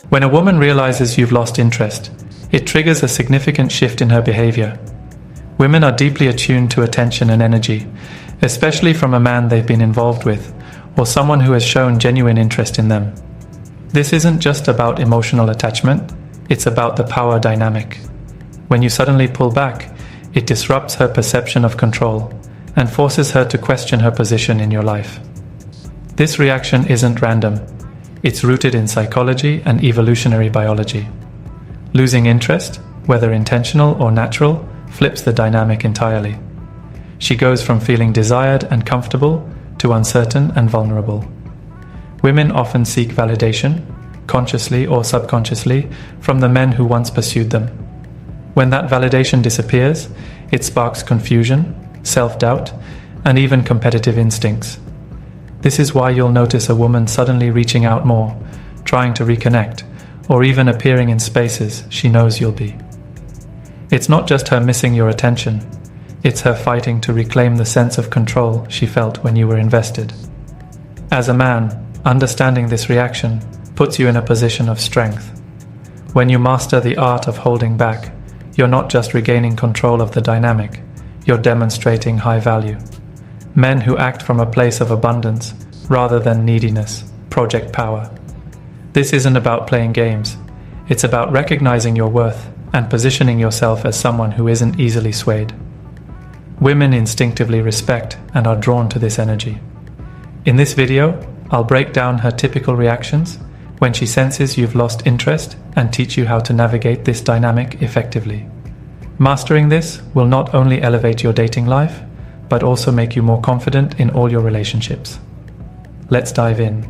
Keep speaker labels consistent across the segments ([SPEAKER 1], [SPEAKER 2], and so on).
[SPEAKER 1] When a woman realizes you've lost interest, it triggers a significant shift in her behavior. Women are deeply attuned to attention and energy, especially from a man they've been involved with, or someone who has shown genuine interest in them. This isn't just about emotional attachment, it's about the power dynamic. When you suddenly pull back, it disrupts her perception of control and forces her to question her position in your life. This reaction isn't random. It's rooted in psychology and evolutionary biology. Losing interest, whether intentional or natural, flips the dynamic entirely. She goes from feeling desired and comfortable to uncertain and vulnerable. Women often seek validation, consciously or subconsciously, from the men who once pursued them. When that validation disappears, it sparks confusion, self-doubt, and even competitive instincts. This is why you'll notice a woman suddenly reaching out more, trying to reconnect, or even appearing in spaces she knows you'll be. It's not just her missing your attention, it's her fighting to reclaim the sense of control she felt when you were invested. As a man, understanding this reaction puts you in a position of strength. When you master the art of holding back, you're not just regaining control of the dynamic, you're demonstrating high value. Men who act from a place of abundance rather than neediness project power. This isn't about playing games. It's about recognizing your worth and positioning yourself as someone who isn't easily swayed. Women instinctively respect and are drawn to this energy. In this video, I'll break down her typical reactions when she senses you've lost interest and teach you how to navigate this dynamic effectively. Mastering this will not only elevate your dating life, but also make you more confident in all your relationships. Let's dive in.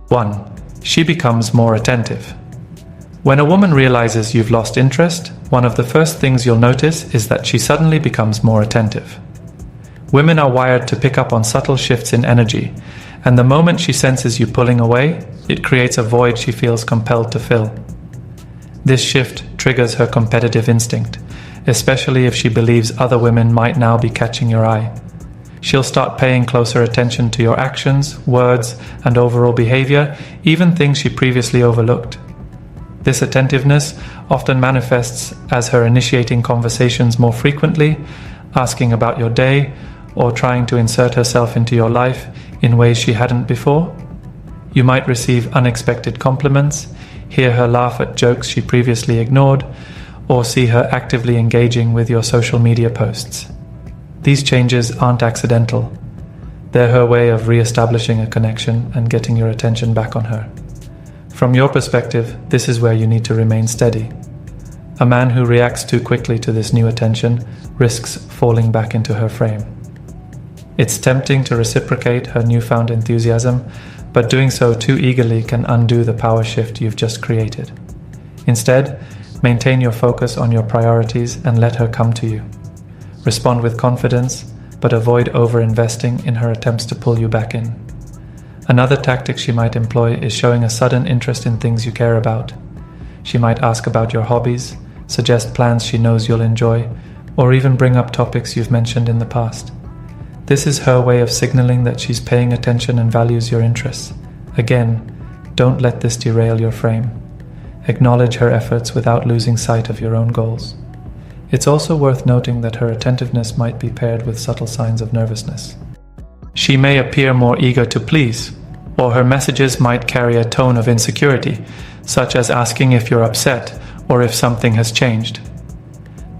[SPEAKER 1] 1. She becomes more attentive. When a woman realizes you've lost interest, one of the first things you'll notice is that she suddenly becomes more attentive. Women are wired to pick up on subtle shifts in energy, and the moment she senses you pulling away, it creates a void she feels compelled to fill. This shift triggers her competitive instinct, especially if she believes other women might now be catching your eye. She'll start paying closer attention to your actions, words, and overall behavior, even things she previously overlooked. This attentiveness often manifests as her initiating conversations more frequently, asking about your day, or trying to insert herself into your life in ways she hadn't before. You might receive unexpected compliments, hear her laugh at jokes she previously ignored, or see her actively engaging with your social media posts. These changes aren't accidental. They're her way of re-establishing a connection and getting your attention back on her. From your perspective, this is where you need to remain steady. A man who reacts too quickly to this new attention risks falling back into her frame. It's tempting to reciprocate her newfound enthusiasm, but doing so too eagerly can undo the power shift you've just created. Instead, maintain your focus on your priorities and let her come to you. Respond with confidence, but avoid over-investing in her attempts to pull you back in. Another tactic she might employ is showing a sudden interest in things you care about. She might ask about your hobbies, suggest plans she knows you'll enjoy, or even bring up topics you've mentioned in the past. This is her way of signaling that she's paying attention and values your interests. Again, don't let this derail your frame. Acknowledge her efforts without losing sight of your own goals. It's also worth noting that her attentiveness might be paired with subtle signs of nervousness. She may appear more eager to please, or her messages might carry a tone of insecurity, such as asking if you're upset or if something has changed.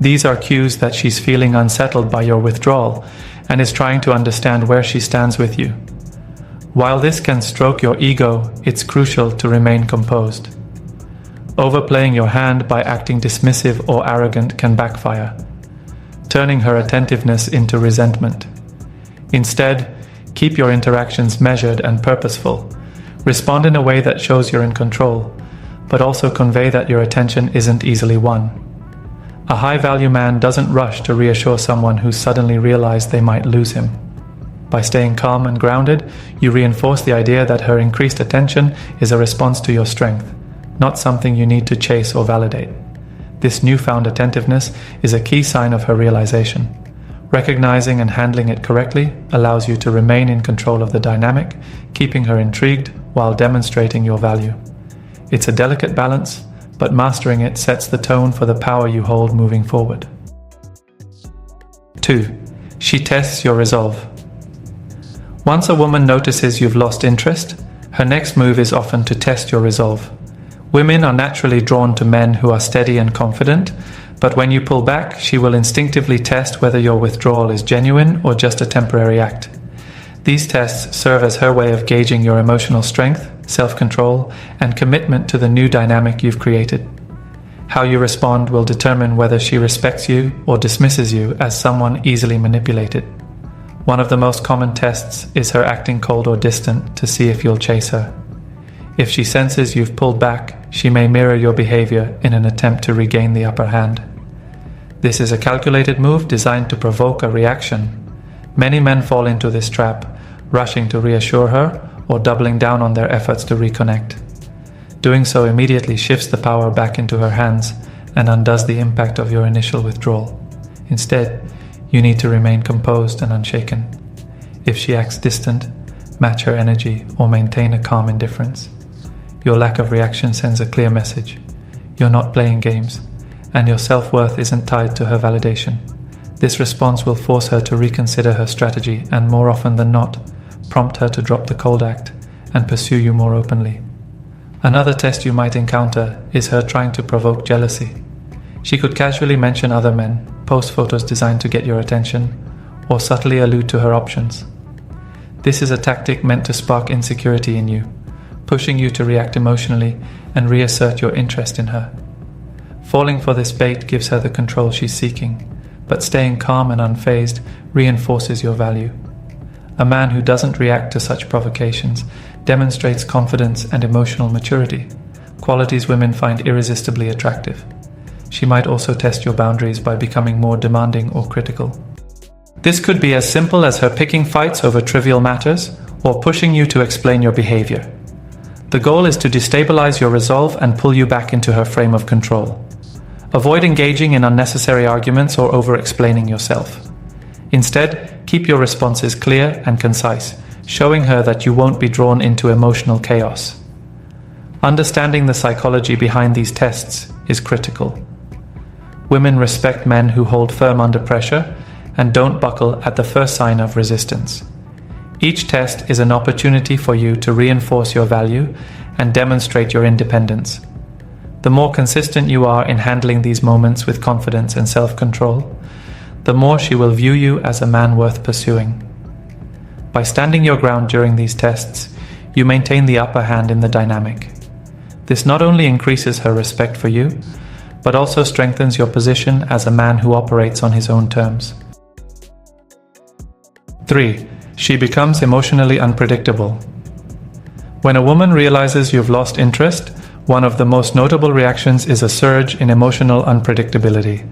[SPEAKER 1] These are cues that she's feeling unsettled by your withdrawal and is trying to understand where she stands with you. While this can stroke your ego, it's crucial to remain composed. Overplaying your hand by acting dismissive or arrogant can backfire, turning her attentiveness into resentment. Instead, keep your interactions measured and purposeful. Respond in a way that shows you're in control, but also convey that your attention isn't easily won. A high-value man doesn't rush to reassure someone who's suddenly realized they might lose him. By staying calm and grounded, you reinforce the idea that her increased attention is a response to your strength, not something you need to chase or validate. This newfound attentiveness is a key sign of her realization. Recognizing and handling it correctly allows you to remain in control of the dynamic, keeping her intrigued while demonstrating your value. It's a delicate balance, but mastering it sets the tone for the power you hold moving forward. 2. She tests your resolve. Once a woman notices you've lost interest, her next move is often to test your resolve. Women are naturally drawn to men who are steady and confident, but when you pull back, she will instinctively test whether your withdrawal is genuine or just a temporary act. These tests serve as her way of gauging your emotional strength, self-control, and commitment to the new dynamic you've created. How you respond will determine whether she respects you or dismisses you as someone easily manipulated. One of the most common tests is her acting cold or distant to see if you'll chase her. If she senses you've pulled back, she may mirror your behavior in an attempt to regain the upper hand. This is a calculated move designed to provoke a reaction. Many men fall into this trap, rushing to reassure her or doubling down on their efforts to reconnect. Doing so immediately shifts the power back into her hands and undoes the impact of your initial withdrawal. Instead, you need to remain composed and unshaken. If she acts distant, match her energy or maintain a calm indifference. Your lack of reaction sends a clear message. You're not playing games, and your self-worth isn't tied to her validation. This response will force her to reconsider her strategy and, more often than not, prompt her to drop the cold act and pursue you more openly. Another test you might encounter is her trying to provoke jealousy. She could casually mention other men, post photos designed to get your attention, or subtly allude to her options. This is a tactic meant to spark insecurity in you, pushing you to react emotionally and reassert your interest in her. Falling for this bait gives her the control she's seeking, but staying calm and unfazed reinforces your value. A man who doesn't react to such provocations demonstrates confidence and emotional maturity, qualities women find irresistibly attractive. She might also test your boundaries by becoming more demanding or critical. This could be as simple as her picking fights over trivial matters or pushing you to explain your behavior. The goal is to destabilize your resolve and pull you back into her frame of control. Avoid engaging in unnecessary arguments or over-explaining yourself. Instead, keep your responses clear and concise, showing her that you won't be drawn into emotional chaos. Understanding the psychology behind these tests is critical. Women respect men who hold firm under pressure and don't buckle at the first sign of resistance. Each test is an opportunity for you to reinforce your value and demonstrate your independence. The more consistent you are in handling these moments with confidence and self-control, the more she will view you as a man worth pursuing. By standing your ground during these tests, you maintain the upper hand in the dynamic. This not only increases her respect for you, but also strengthens your position as a man who operates on his own terms. 3. She becomes emotionally unpredictable. When a woman realizes you've lost interest, one of the most notable reactions is a surge in emotional unpredictability.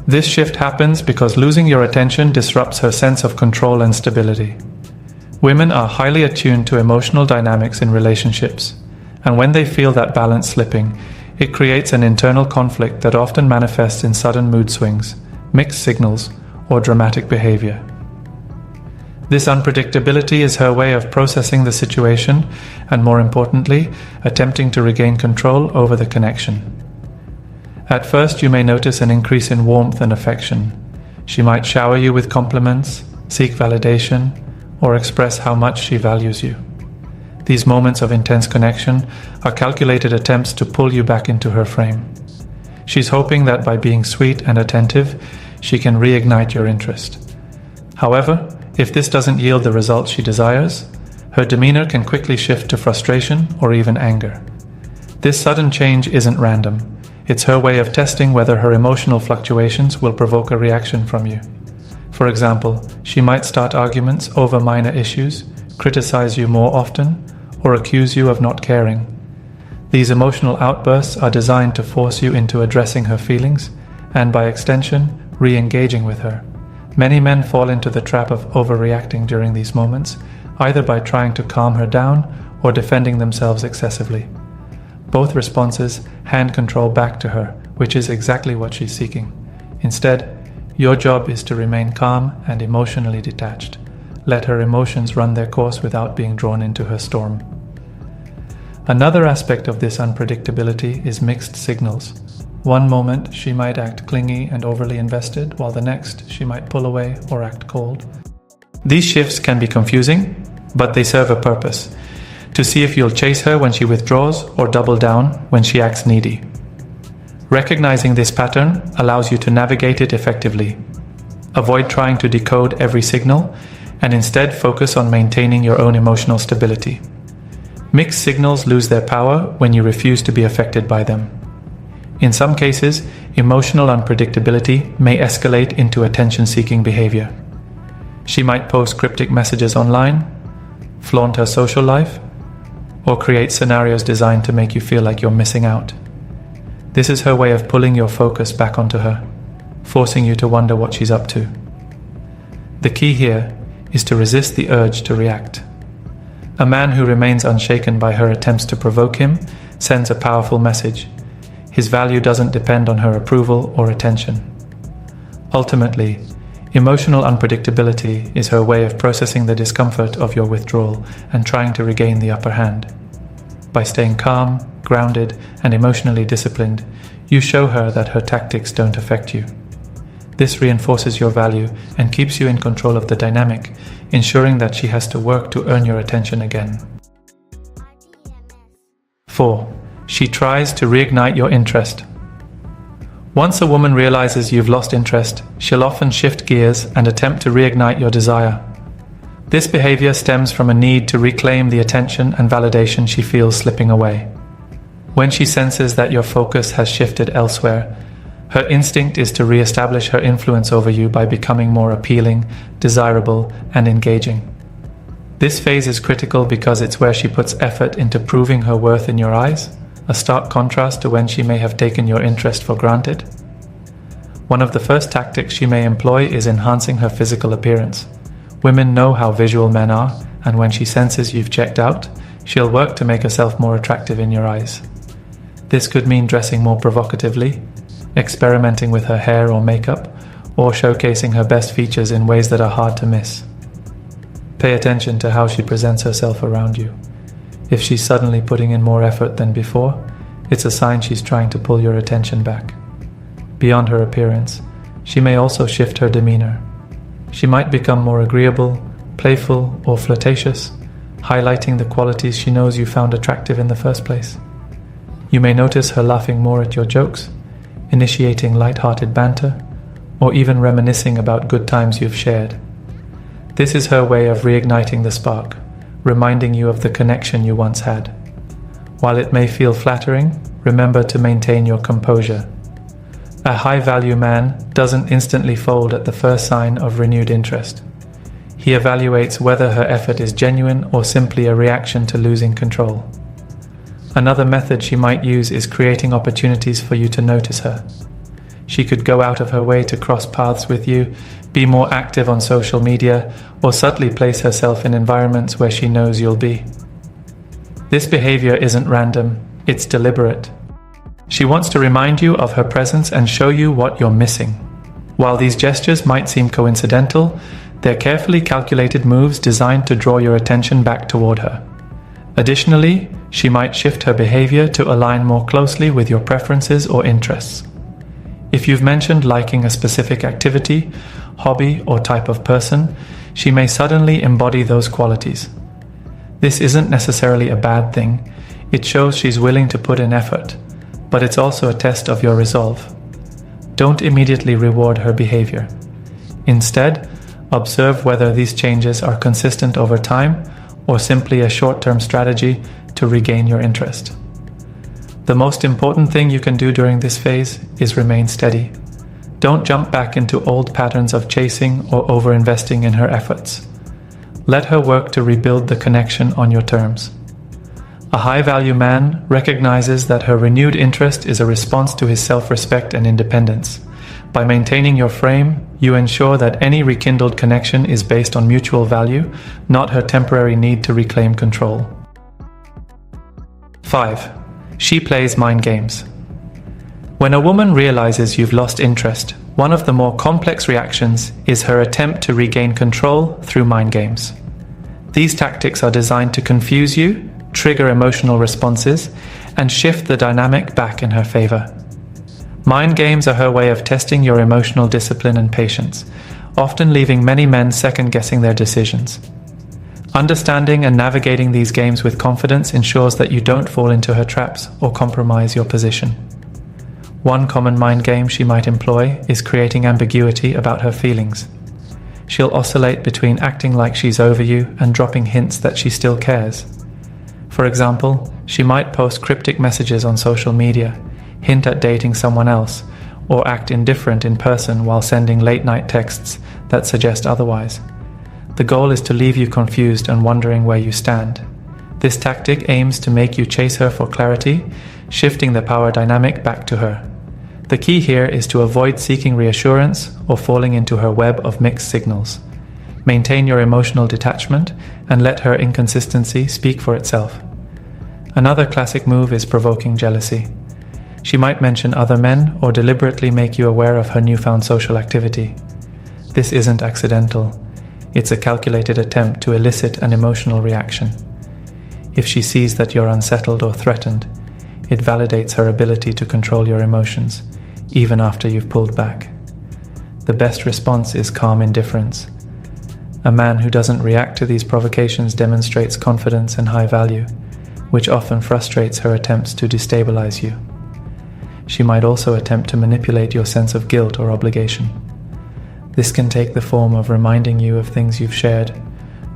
[SPEAKER 1] This shift happens because losing your attention disrupts her sense of control and stability. Women are highly attuned to emotional dynamics in relationships, and when they feel that balance slipping, it creates an internal conflict that often manifests in sudden mood swings, mixed signals, or dramatic behavior. This unpredictability is her way of processing the situation and, more importantly, attempting to regain control over the connection. At first, you may notice an increase in warmth and affection. She might shower you with compliments, seek validation, or express how much she values you. These moments of intense connection are calculated attempts to pull you back into her frame. She's hoping that by being sweet and attentive, she can reignite your interest. However, if this doesn't yield the results she desires, her demeanor can quickly shift to frustration or even anger. This sudden change isn't random. It's her way of testing whether her emotional fluctuations will provoke a reaction from you. For example, she might start arguments over minor issues, criticize you more often, or accuse you of not caring. These emotional outbursts are designed to force you into addressing her feelings and, by extension, re-engaging with her. Many men fall into the trap of overreacting during these moments, either by trying to calm her down or defending themselves excessively. Both responses hand control back to her, which is exactly what she's seeking. Instead, your job is to remain calm and emotionally detached. Let her emotions run their course without being drawn into her storm. Another aspect of this unpredictability is mixed signals. One moment she might act clingy and overly invested, while the next she might pull away or act cold. These shifts can be confusing, but they serve a purpose: to see if you'll chase her when she withdraws or double down when she acts needy. Recognizing this pattern allows you to navigate it effectively. Avoid trying to decode every signal and instead focus on maintaining your own emotional stability. Mixed signals lose their power when you refuse to be affected by them. In some cases, emotional unpredictability may escalate into attention-seeking behavior. She might post cryptic messages online, flaunt her social life, or create scenarios designed to make you feel like you're missing out. This is her way of pulling your focus back onto her, forcing you to wonder what she's up to. The key here is to resist the urge to react. A man who remains unshaken by her attempts to provoke him sends a powerful message. His value doesn't depend on her approval or attention. Ultimately, emotional unpredictability is her way of processing the discomfort of your withdrawal and trying to regain the upper hand. By staying calm, grounded, and emotionally disciplined, you show her that her tactics don't affect you. This reinforces your value and keeps you in control of the dynamic, ensuring that she has to work to earn your attention again. 4. She tries to reignite your interest. Once a woman realizes you've lost interest, she'll often shift gears and attempt to reignite your desire. This behavior stems from a need to reclaim the attention and validation she feels slipping away. When she senses that your focus has shifted elsewhere, her instinct is to re-establish her influence over you by becoming more appealing, desirable, and engaging. This phase is critical because it's where she puts effort into proving her worth in your eyes, a stark contrast to when she may have taken your interest for granted. One of the first tactics she may employ is enhancing her physical appearance. Women know how visual men are, and when she senses you've checked out, she'll work to make herself more attractive in your eyes. This could mean dressing more provocatively, experimenting with her hair or makeup, or showcasing her best features in ways that are hard to miss. Pay attention to how she presents herself around you. If she's suddenly putting in more effort than before, it's a sign she's trying to pull your attention back. Beyond her appearance, she may also shift her demeanor. She might become more agreeable, playful, or flirtatious, highlighting the qualities she knows you found attractive in the first place. You may notice her laughing more at your jokes, initiating light-hearted banter, or even reminiscing about good times you've shared. This is her way of reigniting the spark, reminding you of the connection you once had. While it may feel flattering, remember to maintain your composure. A high-value man doesn't instantly fold at the first sign of renewed interest. He evaluates whether her effort is genuine or simply a reaction to losing control. Another method she might use is creating opportunities for you to notice her. She could go out of her way to cross paths with you, be more active on social media, or subtly place herself in environments where she knows you'll be. This behavior isn't random, it's deliberate. She wants to remind you of her presence and show you what you're missing. While these gestures might seem coincidental, they're carefully calculated moves designed to draw your attention back toward her. Additionally, she might shift her behavior to align more closely with your preferences or interests. If you've mentioned liking a specific activity, hobby, or type of person, she may suddenly embody those qualities. This isn't necessarily a bad thing. It shows she's willing to put in effort, but it's also a test of your resolve. Don't immediately reward her behavior. Instead, observe whether these changes are consistent over time or simply a short-term strategy to regain your interest. The most important thing you can do during this phase is remain steady. Don't jump back into old patterns of chasing or over-investing in her efforts. Let her work to rebuild the connection on your terms. A high-value man recognizes that her renewed interest is a response to his self-respect and independence. By maintaining your frame, you ensure that any rekindled connection is based on mutual value, not her temporary need to reclaim control. 5. She plays mind games. When a woman realizes you've lost interest, one of the more complex reactions is her attempt to regain control through mind games. These tactics are designed to confuse you, trigger emotional responses, and shift the dynamic back in her favor. Mind games are her way of testing your emotional discipline and patience, often leaving many men second-guessing their decisions. Understanding and navigating these games with confidence ensures that you don't fall into her traps or compromise your position. One common mind game she might employ is creating ambiguity about her feelings. She'll oscillate between acting like she's over you and dropping hints that she still cares. For example, she might post cryptic messages on social media, hint at dating someone else, or act indifferent in person while sending late-night texts that suggest otherwise. The goal is to leave you confused and wondering where you stand. This tactic aims to make you chase her for clarity, shifting the power dynamic back to her. The key here is to avoid seeking reassurance or falling into her web of mixed signals. Maintain your emotional detachment and let her inconsistency speak for itself. Another classic move is provoking jealousy. She might mention other men or deliberately make you aware of her newfound social activity. This isn't accidental. It's a calculated attempt to elicit an emotional reaction. If she sees that you're unsettled or threatened, it validates her ability to control your emotions, even after you've pulled back. The best response is calm indifference. A man who doesn't react to these provocations demonstrates confidence and high value, which often frustrates her attempts to destabilize you. She might also attempt to manipulate your sense of guilt or obligation. This can take the form of reminding you of things you've shared,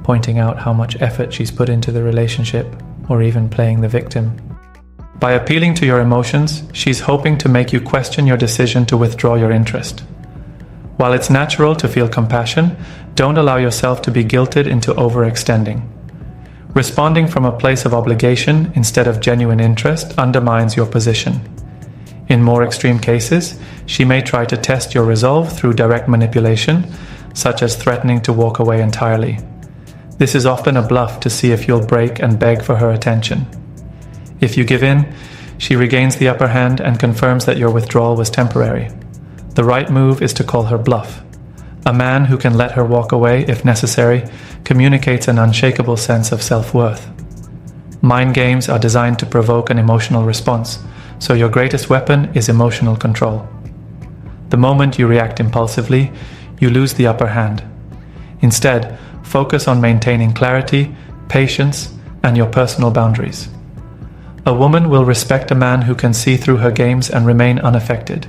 [SPEAKER 1] pointing out how much effort she's put into the relationship, or even playing the victim. By appealing to your emotions, she's hoping to make you question your decision to withdraw your interest. While it's natural to feel compassion, don't allow yourself to be guilted into overextending. Responding from a place of obligation instead of genuine interest undermines your position. In more extreme cases, she may try to test your resolve through direct manipulation, such as threatening to walk away entirely. This is often a bluff to see if you'll break and beg for her attention. If you give in, she regains the upper hand and confirms that your withdrawal was temporary. The right move is to call her bluff. A man who can let her walk away if necessary communicates an unshakable sense of self-worth. Mind games are designed to provoke an emotional response, so your greatest weapon is emotional control. The moment you react impulsively, you lose the upper hand. Instead, focus on maintaining clarity, patience, and your personal boundaries. A woman will respect a man who can see through her games and remain unaffected.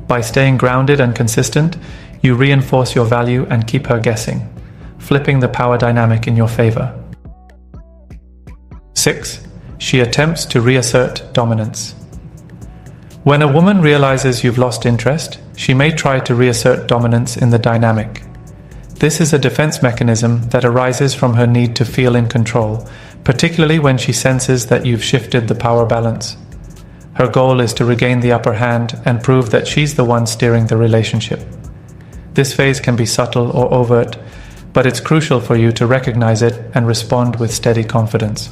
[SPEAKER 1] By staying grounded and consistent, you reinforce your value and keep her guessing, flipping the power dynamic in your favor. 6. She attempts to reassert dominance. When a woman realizes you've lost interest, she may try to reassert dominance in the dynamic. This is a defense mechanism that arises from her need to feel in control, particularly when she senses that you've shifted the power balance. Her goal is to regain the upper hand and prove that she's the one steering the relationship. This phase can be subtle or overt, but it's crucial for you to recognize it and respond with steady confidence.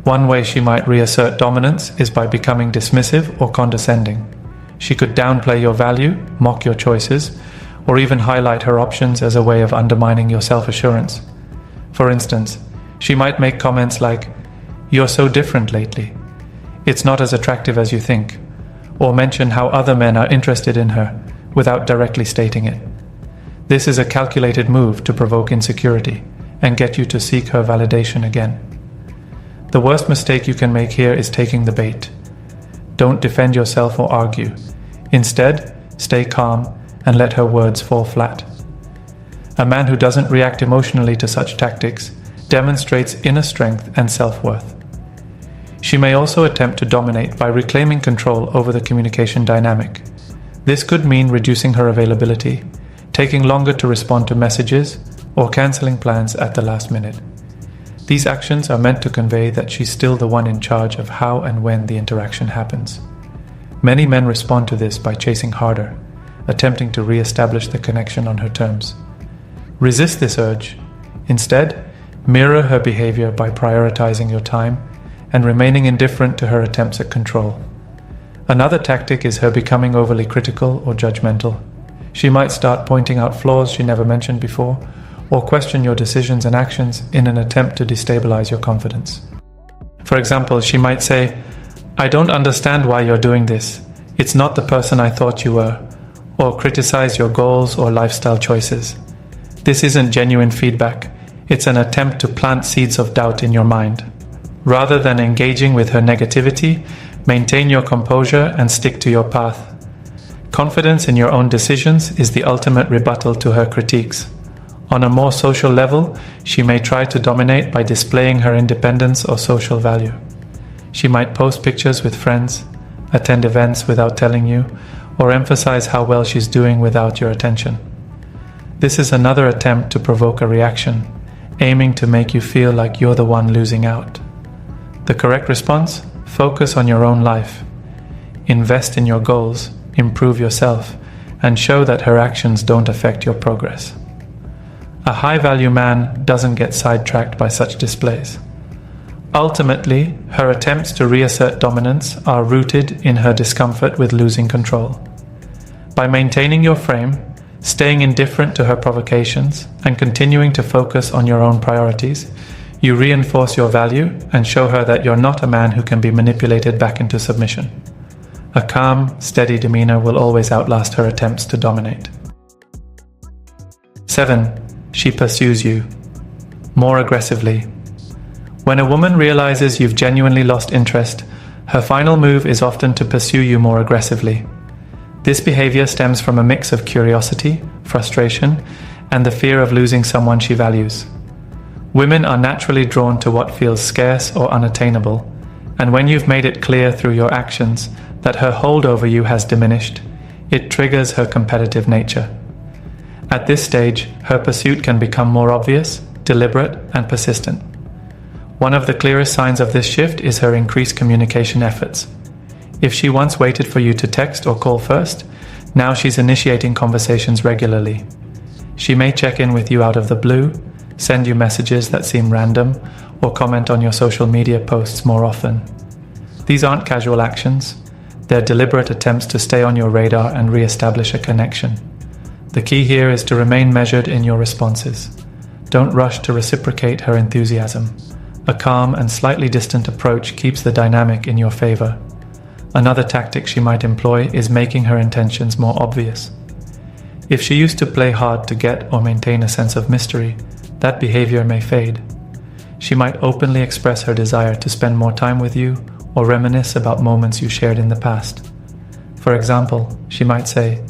[SPEAKER 1] One way she might reassert dominance is by becoming dismissive or condescending. She could downplay your value, mock your choices, or even highlight her options as a way of undermining your self-assurance. For instance, she might make comments like, "You're so different lately. It's not as attractive as you think," or mention how other men are interested in her without directly stating it. This is a calculated move to provoke insecurity and get you to seek her validation again. The worst mistake you can make here is taking the bait. Don't defend yourself or argue. Instead, stay calm and let her words fall flat. A man who doesn't react emotionally to such tactics demonstrates inner strength and self-worth. She may also attempt to dominate by reclaiming control over the communication dynamic. This could mean reducing her availability, taking longer to respond to messages, or cancelling plans at the last minute. These actions are meant to convey that she's still the one in charge of how and when the interaction happens. Many men respond to this by chasing harder, attempting to re-establish the connection on her terms. Resist this urge. Instead, mirror her behavior by prioritizing your time and remaining indifferent to her attempts at control. Another tactic is her becoming overly critical or judgmental. She might start pointing out flaws she never mentioned before, or question your decisions and actions in an attempt to destabilize your confidence. For example, she might say, "I don't understand why you're doing this. It's not the person I thought you were," or criticize your goals or lifestyle choices. This isn't genuine feedback. It's an attempt to plant seeds of doubt in your mind. Rather than engaging with her negativity, maintain your composure and stick to your path. Confidence in your own decisions is the ultimate rebuttal to her critiques. On a more social level, she may try to dominate by displaying her independence or social value. She might post pictures with friends, attend events without telling you, or emphasize how well she's doing without your attention. This is another attempt to provoke a reaction, aiming to make you feel like you're the one losing out. The correct response? Focus on your own life. Invest in your goals, improve yourself, and show that her actions don't affect your progress. A high-value man doesn't get sidetracked by such displays. Ultimately, her attempts to reassert dominance are rooted in her discomfort with losing control. By maintaining your frame, staying indifferent to her provocations, and continuing to focus on your own priorities, you reinforce your value and show her that you're not a man who can be manipulated back into submission. A calm, steady demeanor will always outlast her attempts to dominate. 7. She pursues you more aggressively. When a woman realizes you've genuinely lost interest, her final move is often to pursue you more aggressively. This behavior stems from a mix of curiosity, frustration, and the fear of losing someone she values. Women are naturally drawn to what feels scarce or unattainable, and when you've made it clear through your actions that her hold over you has diminished, it triggers her competitive nature. At this stage, her pursuit can become more obvious, deliberate, and persistent. One of the clearest signs of this shift is her increased communication efforts. If she once waited for you to text or call first, now she's initiating conversations regularly. She may check in with you out of the blue, send you messages that seem random, or comment on your social media posts more often. These aren't casual actions. They're deliberate attempts to stay on your radar and re-establish a connection. The key here is to remain measured in your responses. Don't rush to reciprocate her enthusiasm. A calm and slightly distant approach keeps the dynamic in your favor. Another tactic she might employ is making her intentions more obvious. If she used to play hard to get or maintain a sense of mystery, that behavior may fade. She might openly express her desire to spend more time with you or reminisce about moments you shared in the past. For example, she might say,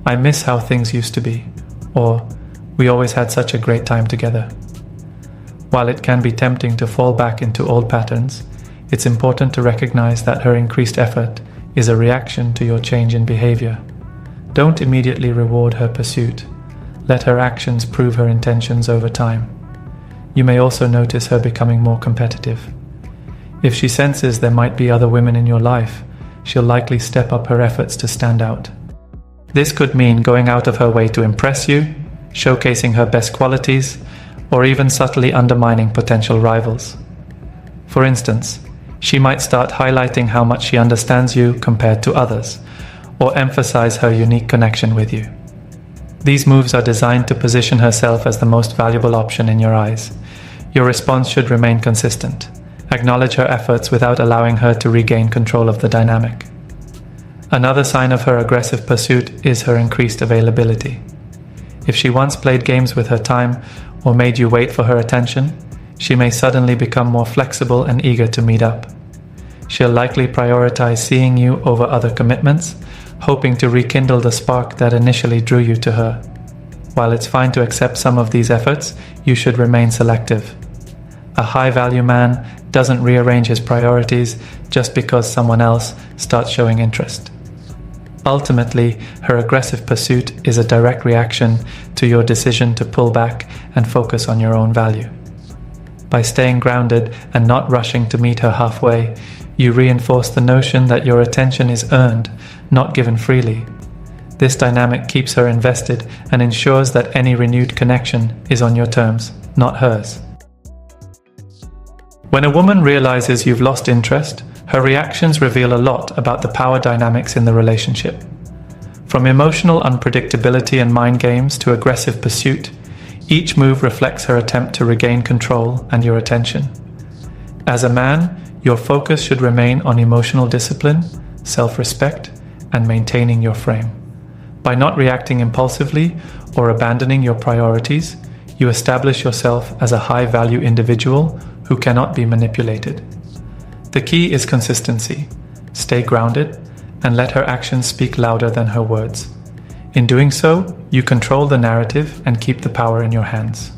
[SPEAKER 1] "I miss how things used to be," or "We always had such a great time together." While it can be tempting to fall back into old patterns, it's important to recognize that her increased effort is a reaction to your change in behavior. Don't immediately reward her pursuit. Let her actions prove her intentions over time. You may also notice her becoming more competitive. If she senses there might be other women in your life, she'll likely step up her efforts to stand out. This could mean going out of her way to impress you, showcasing her best qualities, or even subtly undermining potential rivals. For instance, she might start highlighting how much she understands you compared to others, or emphasize her unique connection with you. These moves are designed to position herself as the most valuable option in your eyes. Your response should remain consistent. Acknowledge her efforts without allowing her to regain control of the dynamic. Another sign of her aggressive pursuit is her increased availability. If she once played games with her time or made you wait for her attention, she may suddenly become more flexible and eager to meet up. She'll likely prioritize seeing you over other commitments, hoping to rekindle the spark that initially drew you to her. While it's fine to accept some of these efforts, you should remain selective. A high-value man doesn't rearrange his priorities just because someone else starts showing interest. Ultimately, her aggressive pursuit is a direct reaction to your decision to pull back and focus on your own value. By staying grounded and not rushing to meet her halfway, you reinforce the notion that your attention is earned, not given freely. This dynamic keeps her invested and ensures that any renewed connection is on your terms, not hers. When a woman realizes you've lost interest, her reactions reveal a lot about the power dynamics in the relationship. From emotional unpredictability and mind games to aggressive pursuit, each move reflects her attempt to regain control and your attention. As a man, your focus should remain on emotional discipline, self-respect, and maintaining your frame. By not reacting impulsively or abandoning your priorities, you establish yourself as a high-value individual who cannot be manipulated. The key is consistency. Stay grounded and let her actions speak louder than her words. In doing so, you control the narrative and keep the power in your hands.